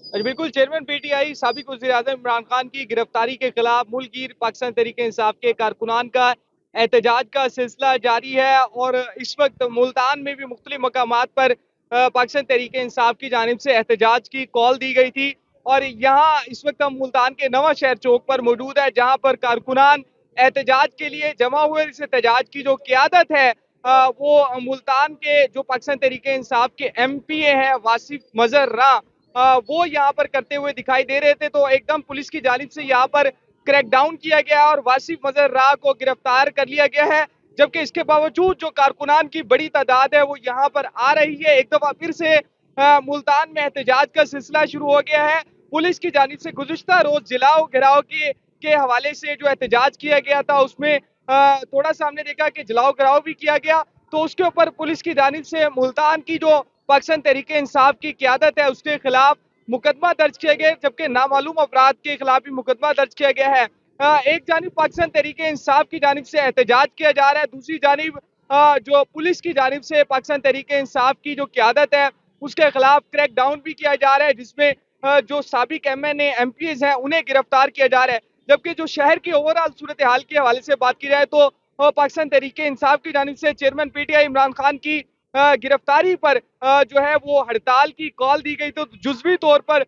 बिल्कुल, chairman PTI साबिक वज़ीर-ए-आज़म इमरान खान की गिरफ्तारी के खिलाफ मुल्कगीर पाकिस्तान तहरीक-ए-इंसाफ के कारकुनान का एहतजाज का सिलसिला जारी है और इस वक्त मुल्तान में भी मुख्तलिफ मकामात पर पाकिस्तान तहरीक-ए-इंसाफ की जानिब से एहतजाज की कॉल दी गई थी। और यहाँ इस वक्त हम मुल्तान के नवां शहर चौक पर मौजूद है, जहाँ पर कारकुनान एहतजाज के लिए जमा हुए। इस एहतजाज की जो क़ियादत है वो मुल्तान के जो पाकिस्तान तहरीक-ए-इंसाफ के एमपीए हैं वासिफ मज़हर रां, वो यहाँ पर करते हुए दिखाई दे रहे थे। तो एकदम पुलिस की जानिब से यहाँ पर क्रैकडाउन किया गया और वासिफ मज़हर रां को गिरफ्तार कर लिया गया है। जबकि इसके बावजूद जो कारकुनान की बड़ी तादाद है वो यहाँ पर आ रही है। एक दफा फिर से मुल्तान में एहतजाज का सिलसिला शुरू हो गया है। पुलिस की जानिब से गुज़िश्ता रोज जलाओ घेराव के हवाले से जो एहतजाज किया गया था उसमें थोड़ा सा हमने देखा कि जलाओ घेराव भी किया गया। तो उसके ऊपर पुलिस की जानिब से मुल्तान की जो पाकिस्तान तहरीक-ए-इंसाफ की क़ियादत है उसके खिलाफ मुकदमा दर्ज किए गए, जबकि नामालूम अफराद के खिलाफ भी मुकदमा दर्ज किया गया है। एक जानिब पाकिस्तान तहरीक-ए-इंसाफ की जानिब से एहतजाज किया जा रहा है, दूसरी जानिब जो पुलिस की जानिब से पाकिस्तान तहरीक-ए-इंसाफ की जो क़ियादत है उसके खिलाफ क्रैकडाउन भी किया जा रहा है, जिसमें जो साबिक एमएनए एमपीज हैं उन्हें गिरफ्तार किया जा रहा है। जबकि जो शहर की ओवरऑल सूरत हाल के हवाले से बात की जाए तो पाकिस्तान तहरीक-ए-इंसाफ की जानिब से चेयरमैन पीटीआई इमरान खान की गिरफ्तारी पर जो है वो हड़ताल की कॉल दी गई। तो जुज़वी तौर पर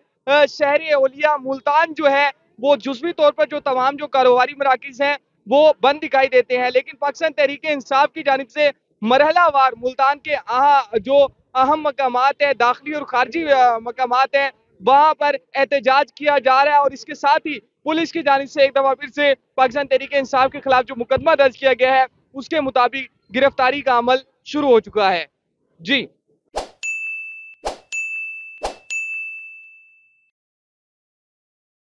शहर औलिया मुल्तान जो है वो जुज़वी तौर पर जो तमाम जो कारोबारी मराकिज़ हैं वो बंद दिखाई देते हैं। लेकिन पाकिस्तान तहरीक-ए-इंसाफ की जानिब से मरहलावार मुल्तान के जो अहम मकामात है, दाखिली और खारजी मकामात हैं, वहाँ पर एहतजाज किया जा रहा है। और इसके साथ ही पुलिस की जानिब से एक दफ़ा फिर से पाकिस्तान तहरीक-ए-इंसाफ के खिलाफ जो मुकदमा दर्ज किया गया है उसके मुताबिक गिरफ्तारी का अमल शुरू हो चुका है। जी।